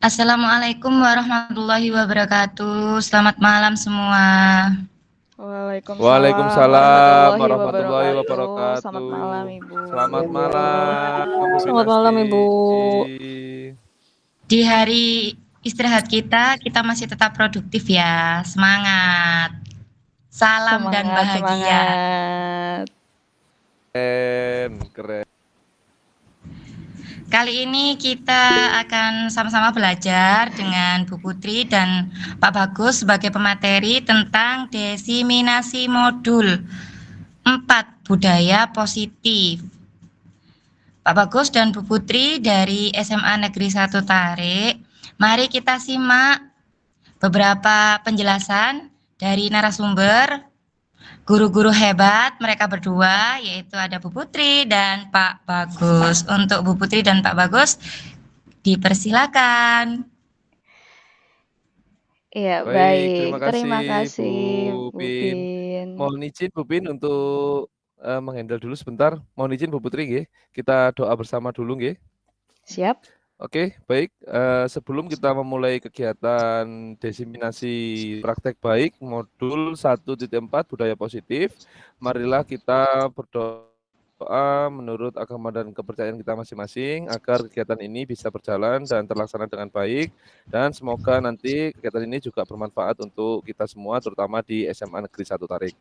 Assalamualaikum warahmatullahi wabarakatuh. Selamat malam semua. Waalaikumsalam Waalaikumsalam warahmatullahi warahmatullahi wabarakatuh. Selamat wabarakatuh. malam, Ibu. Selamat malam, Bu Selamat Pinasti. malam, Ibu. Di hari istirahat kita masih tetap produktif ya. Semangat. Salam dan Semangat, bahagia. semangat. Keren. Kali ini kita akan sama-sama belajar dengan Bu Putri dan Pak Bagus sebagai pemateri tentang desiminasi modul 4 budaya positif. Pak Bagus dan Bu Putri dari SMA Negeri 1 Tarik, mari kita simak beberapa penjelasan dari narasumber guru-guru hebat mereka berdua, yaitu ada Bu Putri dan Pak Bagus. Untuk Bu Putri dan Pak Bagus, dipersilakan. Iya, Baik, terima baik. kasih Terima Bu kasih, Bu Pin. Pin. Mohon izin Bu Pin untuk menghandle dulu sebentar. Mohon izin Bu Putri nggih. Kita doa bersama dulu nggih. Siap? Oke, baik. Sebelum kita memulai kegiatan desiminasi praktek baik modul 1.4 budaya positif, marilah kita berdoa menurut agama dan kepercayaan kita masing-masing agar kegiatan ini bisa berjalan dan terlaksana dengan baik, dan semoga nanti kegiatan ini juga bermanfaat untuk kita semua, terutama di SMA Negeri 1 Tarik.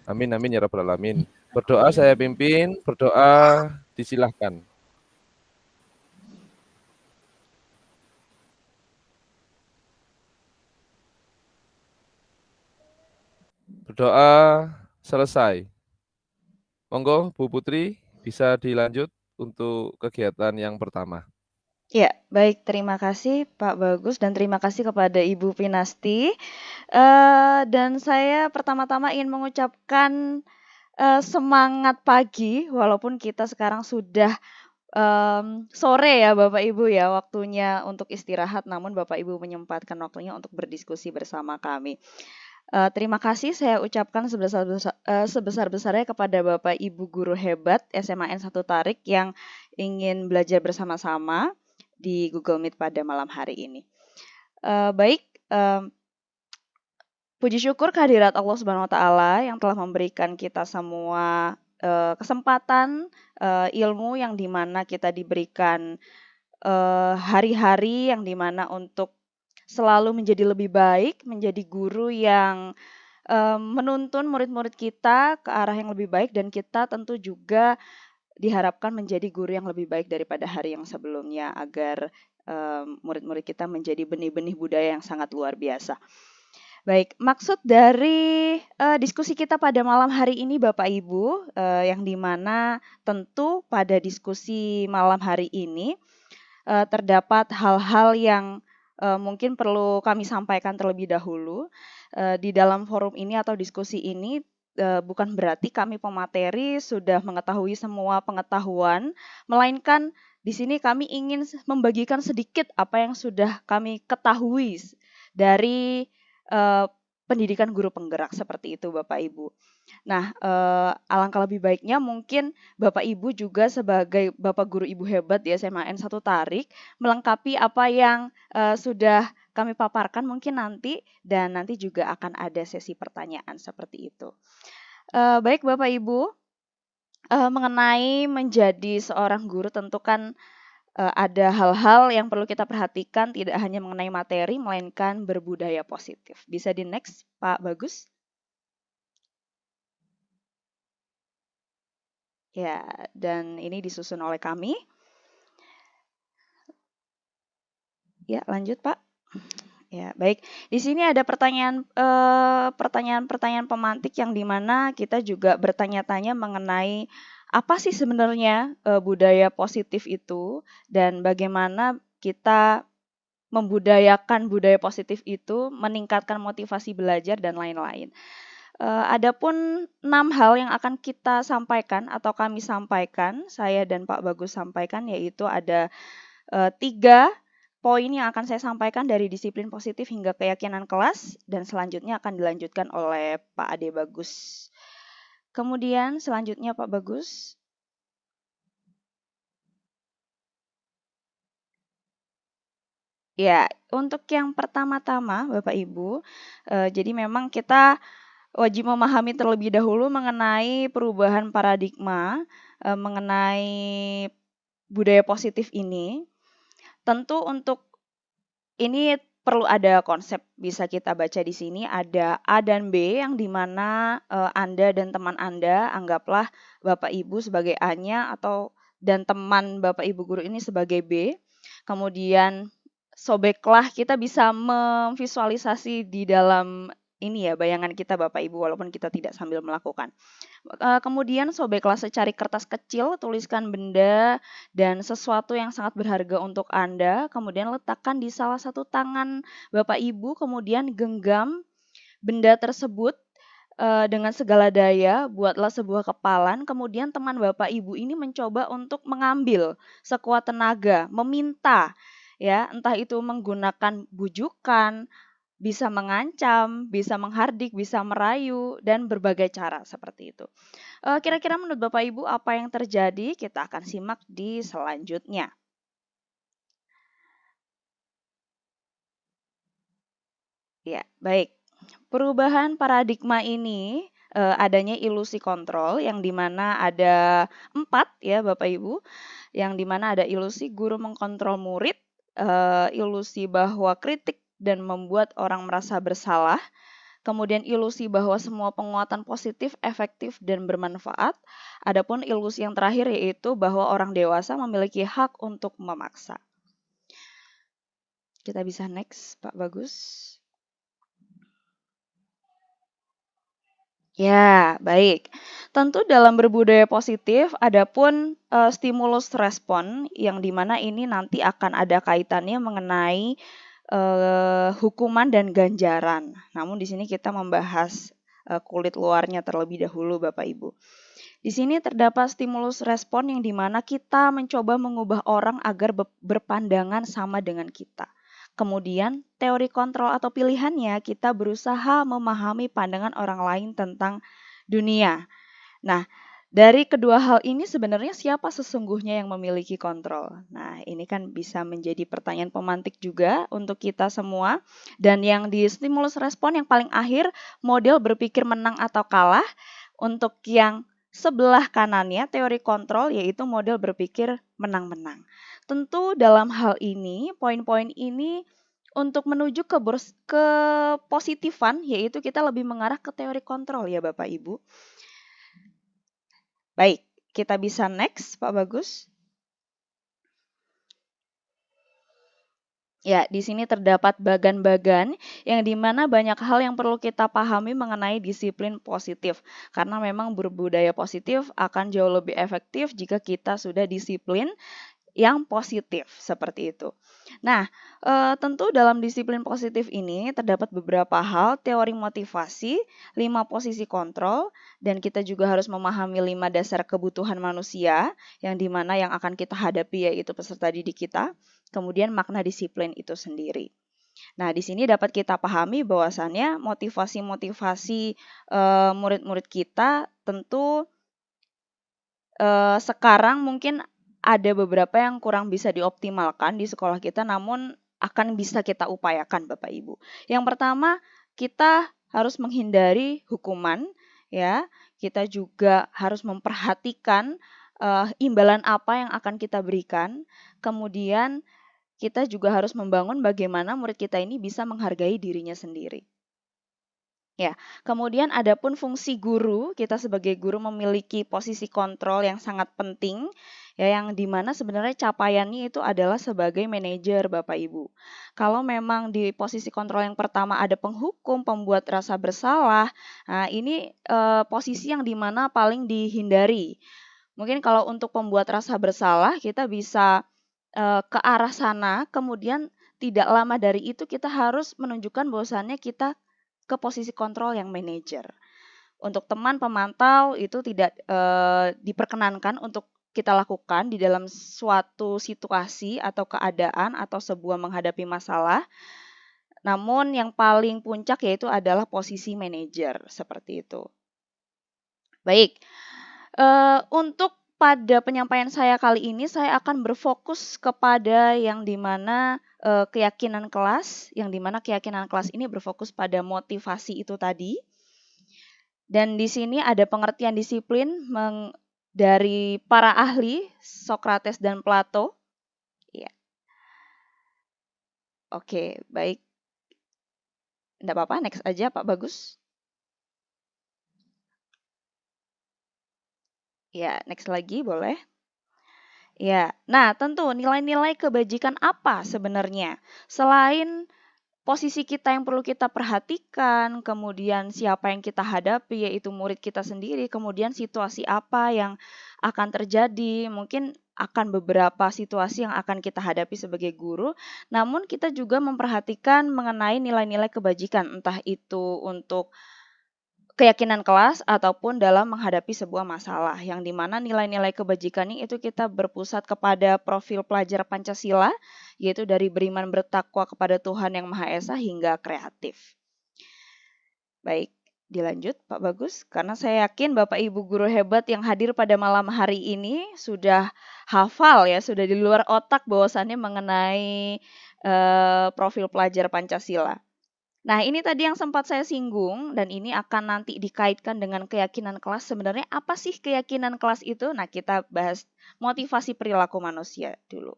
Amin amin ya rabbal alamin. Berdoa saya pimpin, berdoa disilahkan. Berdoa selesai. Monggo Bu Putri bisa dilanjut untuk kegiatan yang pertama. Ya, baik. Terima kasih Pak Bagus dan terima kasih kepada Ibu Pinasti. Dan saya pertama-tama ingin mengucapkan semangat pagi, walaupun kita sekarang sudah sore ya Bapak Ibu ya, waktunya untuk istirahat, namun Bapak Ibu menyempatkan waktunya untuk berdiskusi bersama kami. Terima kasih saya ucapkan sebesar-besarnya kepada Bapak Ibu guru hebat SMA N1 Tarik yang ingin belajar bersama-sama di Google Meet pada malam hari ini. Baik, puji syukur kehadirat Allah Subhanahu wa taala yang telah memberikan kita semua kesempatan ilmu yang dimana kita diberikan hari-hari yang dimana untuk selalu menjadi lebih baik, menjadi guru yang menuntun murid-murid kita ke arah yang lebih baik, dan kita tentu juga diharapkan menjadi guru yang lebih baik daripada hari yang sebelumnya agar murid-murid kita menjadi benih-benih budaya yang sangat luar biasa. Baik, maksud dari diskusi kita pada malam hari ini Bapak Ibu, yang dimana tentu pada diskusi malam hari ini terdapat hal-hal yang mungkin perlu kami sampaikan terlebih dahulu. Di dalam forum ini atau diskusi ini bukan berarti kami pemateri sudah mengetahui semua pengetahuan, melainkan di sini kami ingin membagikan sedikit apa yang sudah kami ketahui dari pendidikan guru penggerak seperti itu Bapak Ibu. Nah, alangkah lebih baiknya mungkin Bapak Ibu juga sebagai Bapak Guru Ibu hebat di SMA N1 Tarik melengkapi apa yang sudah kami paparkan mungkin nanti, dan nanti juga akan ada sesi pertanyaan seperti itu. Baik Bapak Ibu, mengenai menjadi seorang guru tentu kan ada hal-hal yang perlu kita perhatikan, tidak hanya mengenai materi, melainkan berbudaya positif. Bisa di next, Pak Bagus? Ya, dan ini disusun oleh kami. Ya, lanjut Pak. Ya, baik. Di sini ada pertanyaan-pertanyaan pemantik yang dimana kita juga bertanya-tanya mengenai apa sih sebenarnya budaya positif itu, dan bagaimana kita membudayakan budaya positif itu, meningkatkan motivasi belajar dan lain-lain. Adapun 6 hal yang akan kita sampaikan atau kami sampaikan, saya dan Pak Bagus sampaikan, yaitu ada 3 poin yang akan saya sampaikan dari disiplin positif hingga keyakinan kelas, dan selanjutnya akan dilanjutkan oleh Pak Ade Bagus. Kemudian selanjutnya Pak Bagus. Ya, untuk yang pertama-tama Bapak Ibu, jadi memang kita wajib memahami terlebih dahulu mengenai perubahan paradigma, mengenai budaya positif ini. Tentu untuk ini perlu ada konsep, bisa kita baca di sini ada A dan B yang dimana Anda dan teman Anda, anggaplah Bapak Ibu sebagai A-nya atau dan teman Bapak Ibu guru ini sebagai B. Kemudian sobeklah, kita bisa memvisualisasi di dalam ini ya, bayangan kita Bapak Ibu walaupun kita tidak sambil melakukan. Kemudian sobeklah secari kertas kecil, tuliskan benda dan sesuatu yang sangat berharga untuk Anda, kemudian letakkan di salah satu tangan Bapak Ibu, kemudian genggam benda tersebut dengan segala daya, buatlah sebuah kepalan, kemudian teman Bapak Ibu ini mencoba untuk mengambil sekuat tenaga, meminta, ya, entah itu menggunakan bujukan, bisa mengancam, bisa menghardik, bisa merayu, dan berbagai cara seperti itu. Kira-kira menurut Bapak Ibu apa yang terjadi? Kita akan simak di selanjutnya. Ya, baik. Perubahan paradigma ini adanya ilusi kontrol yang dimana ada 4 ya Bapak Ibu, yang dimana ada ilusi guru mengkontrol murid, ilusi bahwa kritik dan membuat orang merasa bersalah, kemudian ilusi bahwa semua penguatan positif, efektif, dan bermanfaat. Adapun ilusi yang terakhir yaitu bahwa orang dewasa memiliki hak untuk memaksa. Kita bisa next, Pak Bagus. Ya, baik. Tentu dalam berbudaya positif, adapun stimulus respon yang dimana ini nanti akan ada kaitannya mengenai hukuman dan ganjaran. Namun di sini kita membahas kulit luarnya terlebih dahulu, Bapak Ibu. Di sini terdapat stimulus respon yang dimana kita mencoba mengubah orang agar berpandangan sama dengan kita. Kemudian teori kontrol atau pilihannya kita berusaha memahami pandangan orang lain tentang dunia. Nah, dari kedua hal ini sebenarnya siapa sesungguhnya yang memiliki kontrol? Nah, ini kan bisa menjadi pertanyaan pemantik juga untuk kita semua. Dan yang di stimulus respon yang paling akhir, model berpikir menang atau kalah. Untuk yang sebelah kanannya, teori kontrol yaitu model berpikir menang-menang. Tentu dalam hal ini, poin-poin ini untuk menuju ke positifan, yaitu kita lebih mengarah ke teori kontrol ya Bapak Ibu. Baik, kita bisa next Pak Bagus. Ya, di sini terdapat bagan-bagan yang dimana banyak hal yang perlu kita pahami mengenai disiplin positif. Karena memang berbudaya positif akan jauh lebih efektif jika kita sudah disiplin yang positif seperti itu. Nah, tentu dalam disiplin positif ini terdapat beberapa hal, teori motivasi, 5 posisi kontrol, dan kita juga harus memahami 5 dasar kebutuhan manusia yang dimana yang akan kita hadapi yaitu peserta didik kita, kemudian makna disiplin itu sendiri. Nah, di sini dapat kita pahami bahwasannya motivasi-motivasi murid-murid kita tentu sekarang mungkin ada beberapa yang kurang bisa dioptimalkan di sekolah kita, namun akan bisa kita upayakan Bapak Ibu. Yang pertama, kita harus menghindari hukuman, ya. Kita juga harus memperhatikan imbalan apa yang akan kita berikan. Kemudian kita juga harus membangun bagaimana murid kita ini bisa menghargai dirinya sendiri. Ya, kemudian adapun fungsi guru, kita sebagai guru memiliki posisi kontrol yang sangat penting, ya, yang dimana sebenarnya capaiannya itu adalah sebagai manajer Bapak Ibu. Kalau memang di posisi kontrol yang pertama ada penghukum, pembuat rasa bersalah, nah ini posisi yang dimana paling dihindari. Mungkin kalau untuk pembuat rasa bersalah, kita bisa ke arah sana, kemudian tidak lama dari itu kita harus menunjukkan bahwasannya kita ke posisi kontrol yang manajer. Untuk teman pemantau itu tidak diperkenankan untuk kita lakukan di dalam suatu situasi atau keadaan atau sebuah menghadapi masalah. Namun yang paling puncak yaitu adalah posisi manajer seperti itu. Baik, untuk pada penyampaian saya kali ini, saya akan berfokus kepada yang dimana keyakinan kelas, yang dimana keyakinan kelas ini berfokus pada motivasi itu tadi. Dan di sini ada pengertian disiplin dari para ahli, Socrates dan Plato. Ya. Oke, baik. Enggak apa-apa, next aja Pak Bagus. Ya, next lagi boleh. Ya, nah tentu nilai-nilai kebajikan apa sebenarnya? Selain posisi kita yang perlu kita perhatikan, kemudian siapa yang kita hadapi, yaitu murid kita sendiri, kemudian situasi apa yang akan terjadi, mungkin akan beberapa situasi yang akan kita hadapi sebagai guru, namun kita juga memperhatikan mengenai nilai-nilai kebajikan, entah itu untuk keyakinan kelas ataupun dalam menghadapi sebuah masalah, yang dimana nilai-nilai kebajikan ini itu kita berpusat kepada profil pelajar Pancasila, yaitu dari beriman bertakwa kepada Tuhan Yang Maha Esa hingga kreatif. Baik, dilanjut Pak Bagus, karena saya yakin Bapak Ibu guru hebat yang hadir pada malam hari ini sudah hafal ya, sudah di luar otak bahwasannya mengenai profil pelajar Pancasila. Nah, ini tadi yang sempat saya singgung dan ini akan nanti dikaitkan dengan keyakinan kelas. Sebenarnya apa sih keyakinan kelas itu? Nah, kita bahas motivasi perilaku manusia dulu.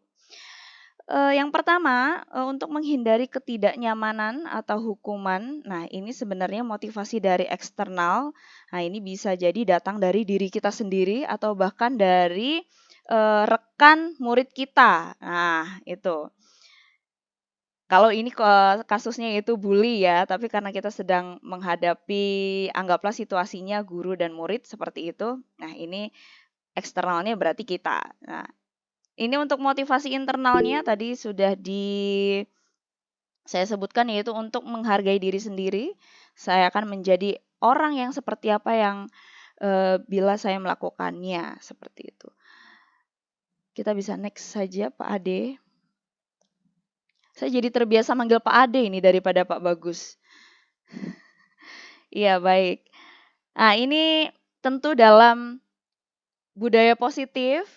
Yang pertama, untuk menghindari ketidaknyamanan atau hukuman. Nah, ini sebenarnya motivasi dari eksternal. Nah, ini bisa jadi datang dari diri kita sendiri atau bahkan dari rekan murid kita. Nah, itu. Kalau ini kasusnya itu bully ya, tapi karena kita sedang menghadapi, anggaplah situasinya guru dan murid seperti itu. Nah, ini eksternalnya berarti kita. Nah, ini untuk motivasi internalnya tadi sudah saya sebutkan, yaitu untuk menghargai diri sendiri. Saya akan menjadi orang yang seperti apa yang bila saya melakukannya, seperti itu. Kita bisa next saja Pak Ade. Saya jadi terbiasa manggil Pak Ade ini daripada Pak Bagus. Iya, baik. Nah, ini tentu dalam budaya positif,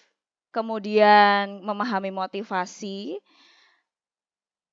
kemudian memahami motivasi,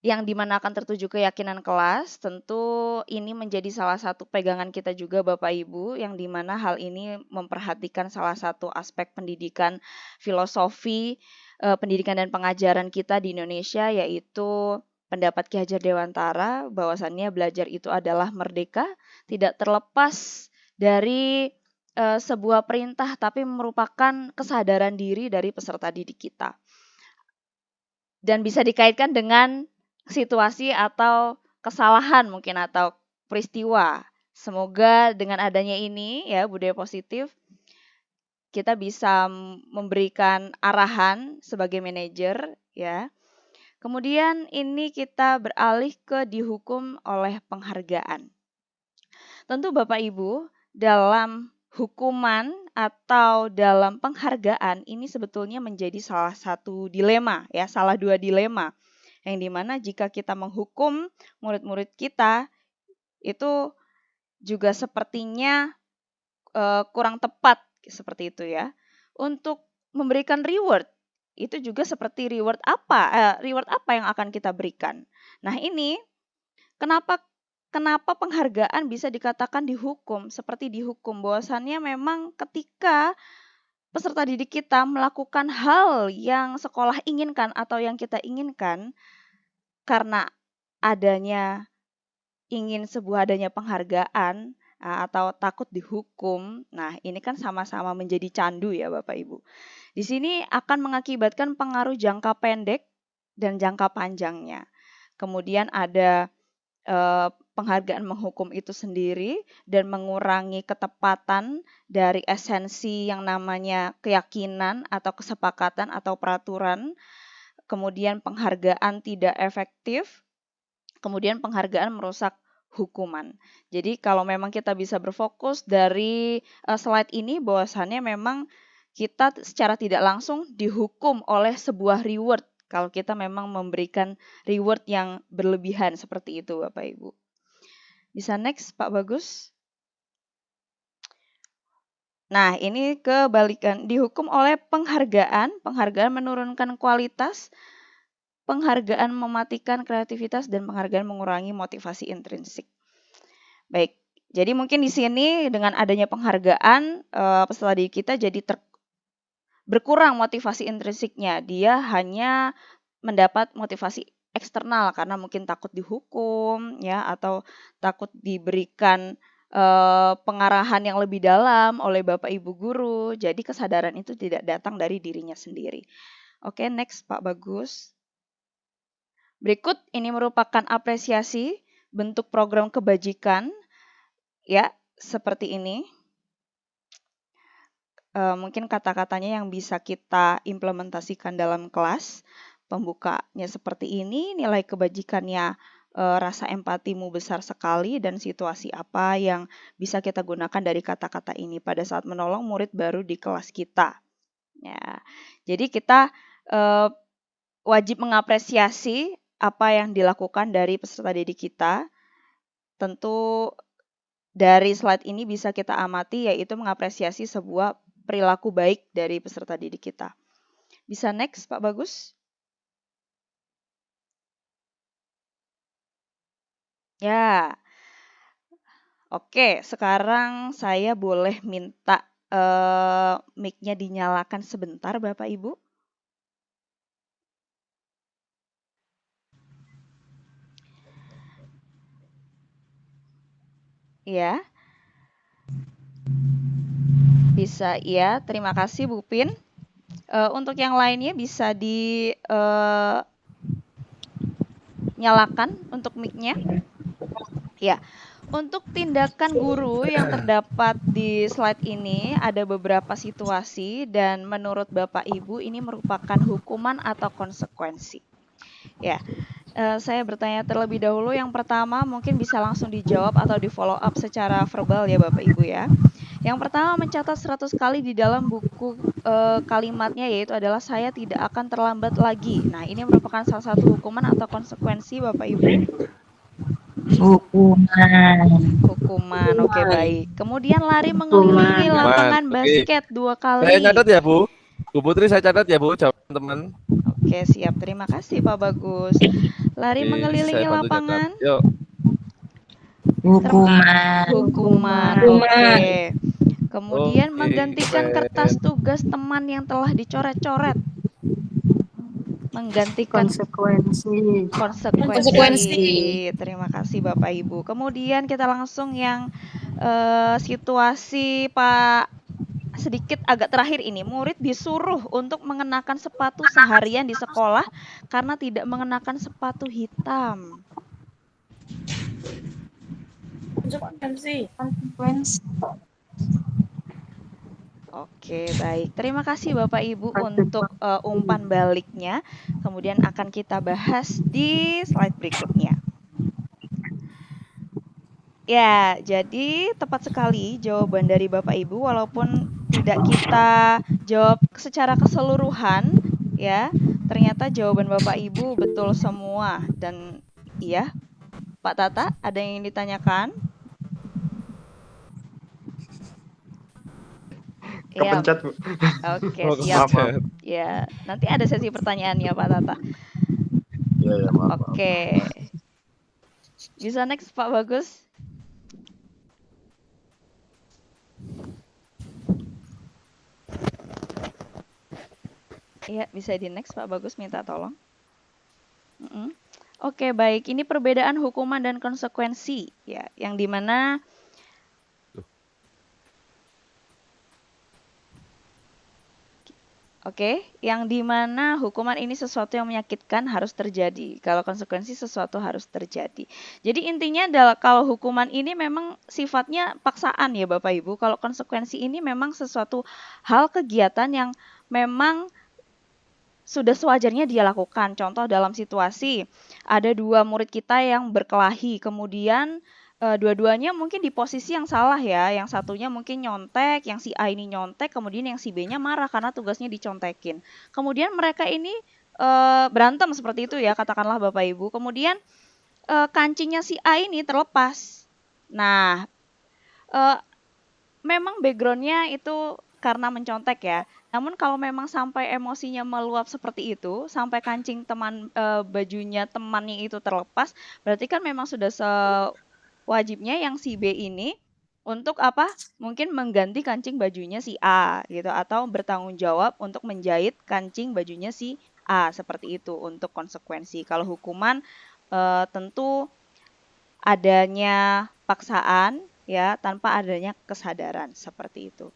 yang dimana akan tertuju keyakinan kelas, tentu ini menjadi salah satu pegangan kita juga Bapak Ibu, yang dimana hal ini memperhatikan salah satu aspek pendidikan filosofi, pendidikan dan pengajaran kita di Indonesia, yaitu pendapat Ki Hajar Dewantara, bahwasannya belajar itu adalah merdeka, tidak terlepas dari sebuah perintah, tapi merupakan kesadaran diri dari peserta didik kita. Dan bisa dikaitkan dengan situasi atau kesalahan mungkin atau peristiwa. Semoga dengan adanya ini ya budaya positif, kita bisa memberikan arahan sebagai manajer ya. Kemudian ini kita beralih ke dihukum oleh penghargaan. Tentu Bapak Ibu, dalam hukuman atau dalam penghargaan ini sebetulnya menjadi salah satu dilema ya, salah dua dilema. Yang dimana jika kita menghukum murid-murid kita, itu juga sepertinya kurang tepat seperti itu ya. Untuk memberikan reward, itu juga seperti reward apa yang akan kita berikan. Nah ini kenapa penghargaan bisa dikatakan dihukum, seperti dihukum, bahwasannya memang ketika peserta didik kita melakukan hal yang sekolah inginkan atau yang kita inginkan, karena adanya adanya penghargaan atau takut dihukum. Nah, ini kan sama-sama menjadi candu ya Bapak Ibu. Di sini akan mengakibatkan pengaruh jangka pendek dan jangka panjangnya. Kemudian ada penghargaan menghukum itu sendiri dan mengurangi ketepatan dari esensi yang namanya keyakinan atau kesepakatan atau peraturan. Kemudian penghargaan tidak efektif, kemudian penghargaan merusak hukuman. Jadi kalau memang kita bisa berfokus dari slide ini, bahwasannya memang kita secara tidak langsung dihukum oleh sebuah reward kalau kita memang memberikan reward yang berlebihan seperti itu Bapak Ibu. Bisa next Pak Bagus. Nah, ini kebalikan, dihukum oleh penghargaan, penghargaan menurunkan kualitas, penghargaan mematikan kreativitas, dan penghargaan mengurangi motivasi intrinsik. Baik, jadi mungkin di sini dengan adanya penghargaan, peserta didik kita jadi berkurang motivasi intrinsiknya. Dia hanya mendapat motivasi eksternal karena mungkin takut dihukum, ya, atau takut diberikan pengarahan yang lebih dalam oleh Bapak Ibu guru. Jadi kesadaran itu tidak datang dari dirinya sendiri. Oke, next Pak Bagus. Berikut ini merupakan apresiasi bentuk program kebajikan, ya, seperti ini. Mungkin kata-katanya yang bisa kita implementasikan dalam kelas. Pembukanya seperti ini, nilai kebajikannya rasa empatimu besar sekali, dan situasi apa yang bisa kita gunakan dari kata-kata ini pada saat menolong murid baru di kelas kita. Ya, jadi kita wajib mengapresiasi apa yang dilakukan dari peserta didik kita. Tentu dari slide ini bisa kita amati, yaitu mengapresiasi sebuah perilaku baik dari peserta didik kita. Bisa next, Pak Bagus? Ya, oke. Sekarang saya boleh minta mic-nya dinyalakan sebentar, Bapak Ibu. Ya, bisa ya. Terima kasih, Bu Pin. Untuk yang lainnya bisa dinyalakan untuk mic-nya. Ya. Untuk tindakan guru yang terdapat di slide ini ada beberapa situasi, dan menurut Bapak Ibu ini merupakan hukuman atau konsekuensi. Ya, saya bertanya terlebih dahulu. Yang pertama mungkin bisa langsung dijawab atau di follow up secara verbal ya Bapak Ibu ya. Yang pertama, mencatat 100 kali di dalam buku kalimatnya, yaitu adalah saya tidak akan terlambat lagi. Nah, ini merupakan salah satu hukuman atau konsekuensi Bapak Ibu. Hukuman, oke, baik. Kemudian lari mengelilingi lapangan basket 2 kali. Saya catat ya Bu. Bu Putri, saya catat ya Bu, jawaban teman. Oke, siap. Terima kasih Pak Bagus. Lari mengelilingi lapangan. Yuk. Hukuman. Oke. Kemudian menggantikan kertas tugas teman yang telah dicoret-coret. Menggantikan konsekuensi. Terima kasih Bapak Ibu. Kemudian kita langsung yang situasi Pak sedikit agak terakhir ini. Murid disuruh untuk mengenakan sepatu seharian di sekolah karena tidak mengenakan sepatu hitam. Konsekuensi. Oke, baik. Terima kasih Bapak Ibu untuk umpan baliknya. Kemudian akan kita bahas di slide berikutnya. Ya, jadi tepat sekali jawaban dari Bapak Ibu, walaupun tidak kita jawab secara keseluruhan, ya. Ternyata jawaban Bapak Ibu betul semua. Dan iya, Pak Tata, ada yang ingin ditanyakan? Kepencet, Bu. Oke, siap. Maaf. Ya, nanti ada sesi pertanyaannya Pak Tata. Ya, maaf. Oke. Bisa next Pak Bagus. Iya, bisa di next Pak Bagus, minta tolong. Oke, baik. Ini perbedaan hukuman dan konsekuensi, ya, yang dimana yang dimana hukuman ini sesuatu yang menyakitkan harus terjadi. Kalau konsekuensi sesuatu harus terjadi. Jadi intinya adalah kalau hukuman ini memang sifatnya paksaan ya Bapak Ibu. Kalau konsekuensi ini memang sesuatu hal kegiatan yang memang sudah sewajarnya dia lakukan. Contoh dalam situasi ada 2 murid kita yang berkelahi, kemudian dua-duanya mungkin di posisi yang salah ya. Yang satunya mungkin nyontek, yang si A ini nyontek, kemudian yang si B-nya marah karena tugasnya dicontekin. Kemudian mereka ini berantem seperti itu ya, katakanlah Bapak Ibu. Kemudian kancingnya si A ini terlepas. Nah, memang background-nya itu karena mencontek ya. Namun kalau memang sampai emosinya meluap seperti itu, sampai kancing bajunya temannya itu terlepas, berarti kan memang sudah sewajibnya yang si B ini untuk apa? Mungkin mengganti kancing bajunya si A gitu, atau bertanggung jawab untuk menjahit kancing bajunya si A, seperti itu untuk konsekuensi. Kalau hukuman tentu adanya paksaan ya, tanpa adanya kesadaran, seperti itu.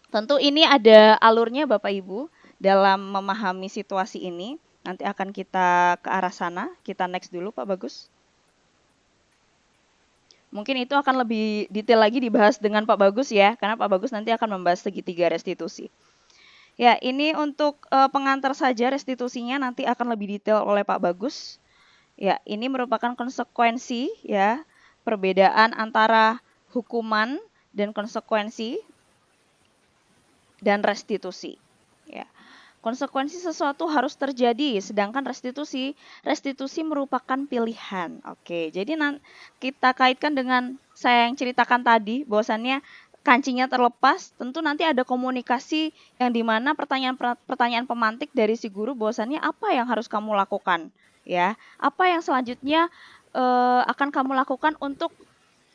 Tentu ini ada alurnya Bapak Ibu dalam memahami situasi ini. Nanti akan kita ke arah sana. Kita next dulu Pak Bagus. Mungkin itu akan lebih detail lagi dibahas dengan Pak Bagus ya, karena Pak Bagus nanti akan membahas segitiga restitusi. Ya, ini untuk pengantar saja, restitusinya nanti akan lebih detail oleh Pak Bagus. Ya, ini merupakan konsekuensi ya, perbedaan antara hukuman dan konsekuensi dan restitusi. Ya. Konsekuensi sesuatu harus terjadi, sedangkan restitusi merupakan pilihan. Oke, jadi kita kaitkan dengan saya yang ceritakan tadi, bahwasannya kancingnya terlepas, tentu nanti ada komunikasi yang dimana pertanyaan pemantik dari si guru, bahwasannya apa yang harus kamu lakukan, ya, apa yang selanjutnya akan kamu lakukan untuk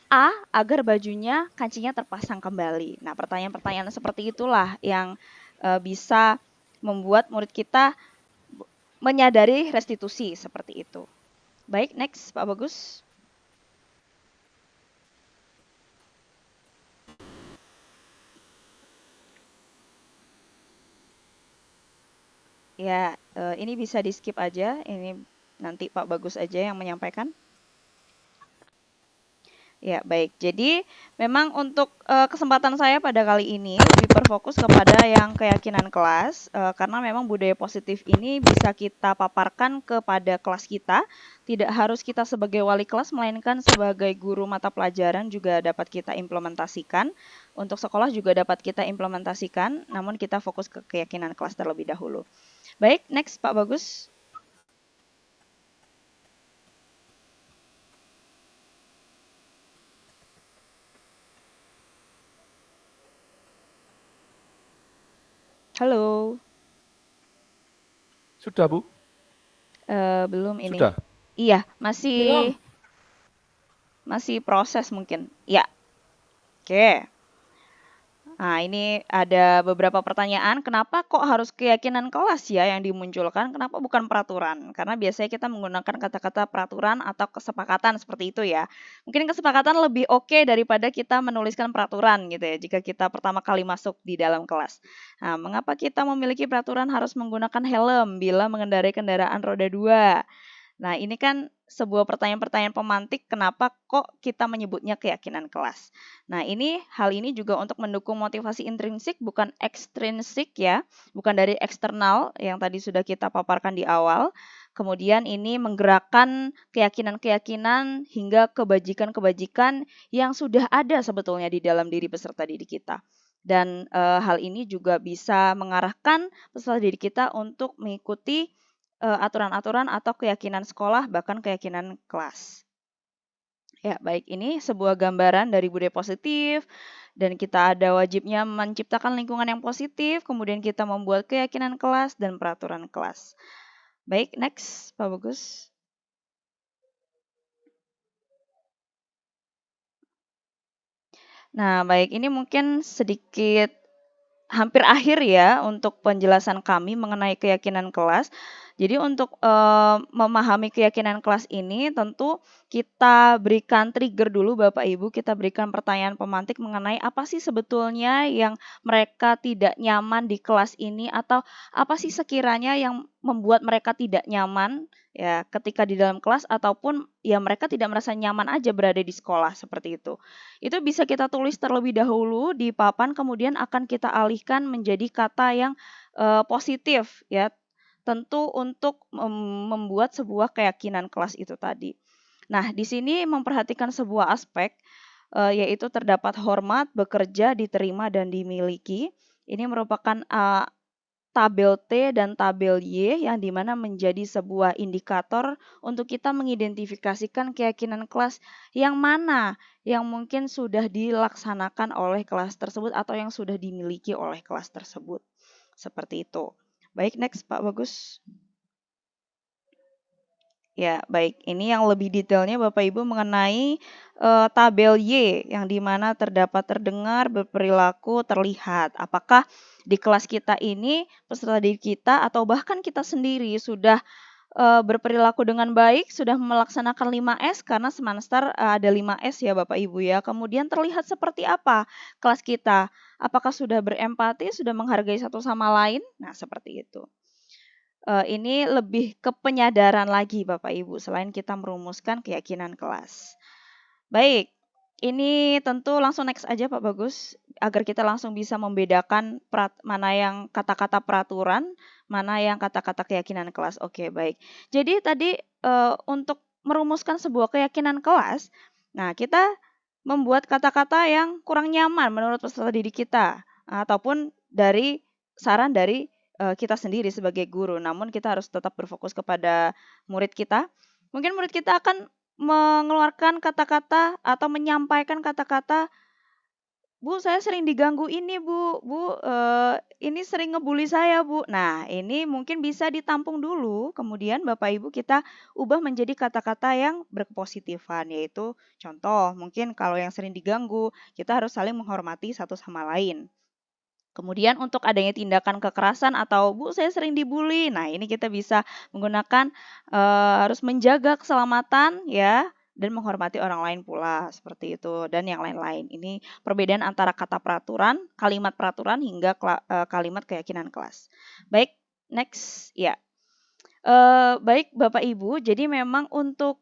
A agar bajunya kancingnya terpasang kembali. Nah, pertanyaan-pertanyaan seperti itulah yang bisa membuat murid kita menyadari restitusi seperti itu. Baik, next Pak Bagus. Ya, ini bisa di skip aja. Ini nanti Pak Bagus aja yang menyampaikan. Ya, baik. Jadi memang untuk kesempatan saya pada kali ini lebih berfokus kepada yang keyakinan kelas, karena memang budaya positif ini bisa kita paparkan kepada kelas kita. Tidak harus kita sebagai wali kelas, melainkan sebagai guru mata pelajaran juga dapat kita implementasikan. Untuk sekolah juga dapat kita implementasikan, namun kita fokus ke keyakinan kelas terlebih dahulu. Baik, next Pak Bagus. Halo. Sudah, Bu? Belum ini. Sudah? Iya, masih proses mungkin. Ya. Oke. Nah, ini ada beberapa pertanyaan. Kenapa kok harus keyakinan kelas ya yang dimunculkan? Kenapa bukan peraturan? Karena biasanya kita menggunakan kata-kata peraturan atau kesepakatan seperti itu ya. Mungkin kesepakatan lebih oke daripada kita menuliskan peraturan gitu ya, jika kita pertama kali masuk di dalam kelas. Nah, mengapa kita memiliki peraturan harus menggunakan helm bila mengendarai kendaraan roda 2? Nah, ini kan sebuah pertanyaan-pertanyaan pemantik, kenapa kok kita menyebutnya keyakinan kelas. Nah, hal ini juga untuk mendukung motivasi intrinsik, bukan ekstrinsik ya, bukan dari eksternal yang tadi sudah kita paparkan di awal. Kemudian ini menggerakkan keyakinan-keyakinan hingga kebajikan-kebajikan yang sudah ada sebetulnya di dalam diri peserta didik kita. Dan hal ini juga bisa mengarahkan peserta didik kita untuk mengikuti aturan-aturan atau keyakinan sekolah, bahkan keyakinan kelas. Ya, baik, ini sebuah gambaran dari budaya positif, dan kita ada wajibnya menciptakan lingkungan yang positif, kemudian kita membuat keyakinan kelas dan peraturan kelas. Baik, next, Pak Bagus. Nah, baik, ini mungkin sedikit hampir akhir ya untuk penjelasan kami mengenai keyakinan kelas. Jadi untuk memahami keyakinan kelas ini tentu kita berikan trigger dulu Bapak Ibu, kita berikan pertanyaan pemantik mengenai apa sih sebetulnya yang mereka tidak nyaman di kelas ini, atau apa sih sekiranya yang membuat mereka tidak nyaman ya ketika di dalam kelas, ataupun ya mereka tidak merasa nyaman aja berada di sekolah seperti itu. Itu bisa kita tulis terlebih dahulu di papan, kemudian akan kita alihkan menjadi kata yang positif ya, tentu untuk membuat sebuah keyakinan kelas itu tadi. Nah, di sini memperhatikan sebuah aspek, yaitu terdapat hormat, bekerja, diterima, dan dimiliki. Ini merupakan tabel T dan tabel Y yang dimana menjadi sebuah indikator untuk kita mengidentifikasikan keyakinan kelas yang mana yang mungkin sudah dilaksanakan oleh kelas tersebut atau yang sudah dimiliki oleh kelas tersebut. Seperti itu. Baik, next Pak Bagus. Ya, baik. Ini yang lebih detailnya Bapak Ibu mengenai tabel Y yang dimana terdapat terdengar, berperilaku, terlihat. Apakah di kelas kita ini peserta didik kita atau bahkan kita sendiri sudah berperilaku dengan baik, sudah melaksanakan 5S karena semester ada 5S ya Bapak Ibu ya. Kemudian terlihat seperti apa kelas kita? Apakah sudah berempati, sudah menghargai satu sama lain? Nah, seperti itu. Ini lebih ke penyadaran lagi Bapak Ibu, selain kita merumuskan keyakinan kelas. Baik, ini tentu langsung next aja Pak Bagus, agar kita langsung bisa membedakan mana yang kata-kata peraturan, mana yang kata-kata keyakinan kelas. Oke, baik. Jadi tadi untuk merumuskan sebuah keyakinan kelas, nah kita membuat kata-kata yang kurang nyaman menurut peserta didik kita, ataupun dari saran dari kita sendiri sebagai guru. Namun kita harus tetap berfokus kepada murid kita. Mungkin murid kita akan mengeluarkan kata-kata atau menyampaikan kata-kata, "Bu, saya sering diganggu ini, Bu. Bu, ini sering ngebully saya, Bu." Nah, ini mungkin bisa ditampung dulu, kemudian Bapak Ibu kita ubah menjadi kata-kata yang berkepositifan, yaitu contoh, mungkin kalau yang sering diganggu, kita harus saling menghormati satu sama lain. Kemudian untuk adanya tindakan kekerasan atau "Bu, saya sering dibully." Nah, ini kita bisa menggunakan harus menjaga keselamatan ya dan menghormati orang lain pula seperti itu dan yang lain-lain. Ini perbedaan antara kata peraturan, kalimat peraturan hingga kalimat keyakinan kelas. Baik, next ya. Baik Bapak Ibu, jadi memang untuk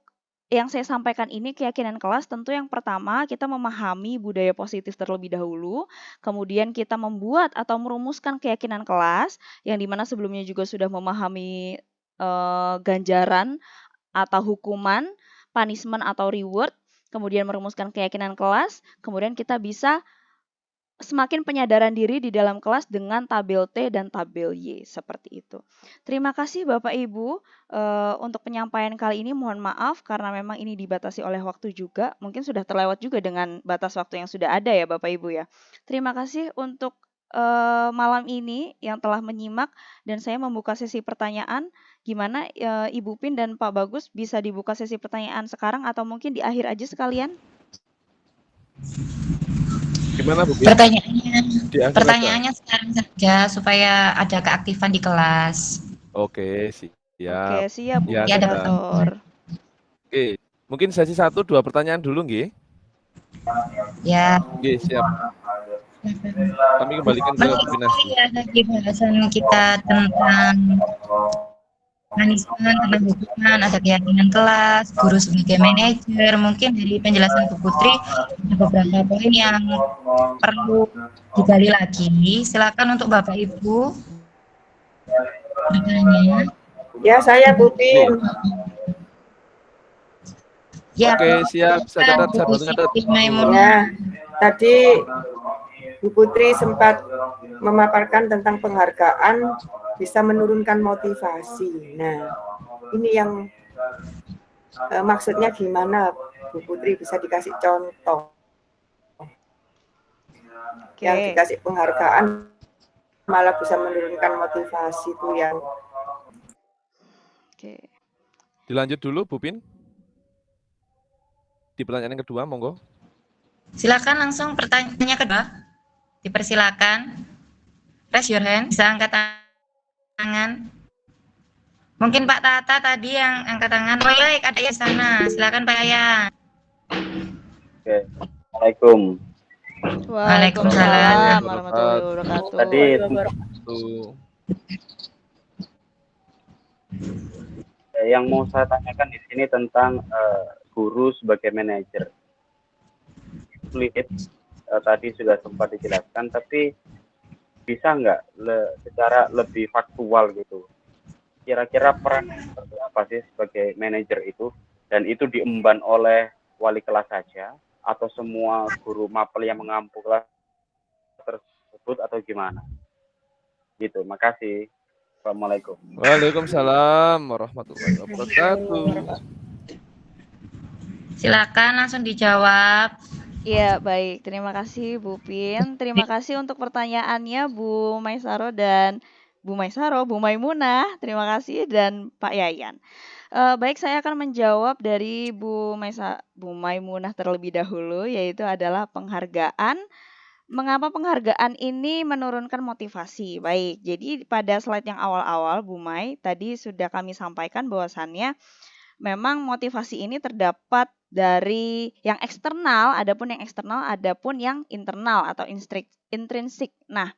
yang saya sampaikan ini keyakinan kelas tentu yang pertama kita memahami budaya positif terlebih dahulu, kemudian kita membuat atau merumuskan keyakinan kelas yang dimana sebelumnya juga sudah memahami ganjaran atau hukuman, punishment atau reward, kemudian merumuskan keyakinan kelas, kemudian kita bisa semakin penyadaran diri di dalam kelas dengan tabel T dan tabel Y, seperti itu. Terima kasih Bapak Ibu untuk penyampaian kali ini. Mohon maaf karena memang ini dibatasi oleh waktu juga. Mungkin sudah terlewat juga dengan batas waktu yang sudah ada ya Bapak Ibu ya. Terima kasih untuk malam ini yang telah menyimak dan saya membuka sesi pertanyaan. Gimana Ibu Pin dan Pak Bagus, bisa dibuka sesi pertanyaan sekarang atau mungkin di akhir aja sekalian? Gimana Bu? Pertanyaannya sekarang saja supaya ada keaktifan di kelas. Oke, siap. Oke, siap Bu Ya, moderator. Oke, mungkin sesi 1-2 pertanyaan dulu nggih. Ya. Oke, siap. Kami kembalikan ke kombinasi. Ya, tadi bahasan kita tentang punishment, tentang hukuman, ada keyakinan kelas, guru sebagai manajer. Mungkin dari penjelasan Bu Putri ada beberapa poin yang perlu digali lagi. Silakan untuk Bapak Ibu bertanya. Ya, saya Bu Pin. Ya, Oke, siap. Saya catat. Ya, tadi Bu Putri sempat memaparkan tentang penghargaan bisa menurunkan motivasi. Nah, ini yang maksudnya gimana Bu Putri, bisa dikasih contoh? Yang dikasih penghargaan malah bisa menurunkan motivasi itu yang. Oke. Dilanjut dulu Bu Pin. Di pertanyaan yang kedua, monggo. Silakan langsung pertanyaan kedua. Dipersilakan. Raise your hand, bisa angkat tangan. Mungkin Pak Tata tadi yang angkat tangan. Oh, baik, ada di sana. Silakan Pak Yaya. Oke. Assalamualaikum. Waalaikumsalam warahmatullahi wabarakatuh. Tadi yang mau saya tanyakan di sini tentang guru sebagai manajer. Tadi sudah sempat dijelaskan, tapi bisa nggak secara lebih faktual gitu? Kira-kira peran seperti apa sih sebagai manajer itu? Dan itu diemban oleh wali kelas saja atau semua guru mapel yang mengampu kelas tersebut atau gimana? Gitu. Makasih. Assalamualaikum. Waalaikumsalam warahmatullahi wabarakatuh. Silakan langsung dijawab. Iya, baik. Terima kasih Bu Pin. Terima kasih untuk pertanyaannya Bu Maisaro dan Bu Maimunah. Terima kasih dan Pak Yayan. Baik, saya akan menjawab dari Bu Maimunah terlebih dahulu, yaitu adalah penghargaan. Mengapa penghargaan ini menurunkan motivasi? Baik, jadi pada slide yang awal-awal Bu Mai tadi sudah kami sampaikan bahwasannya memang motivasi ini terdapat dari yang eksternal, adapun yang internal atau intrinsik. Nah,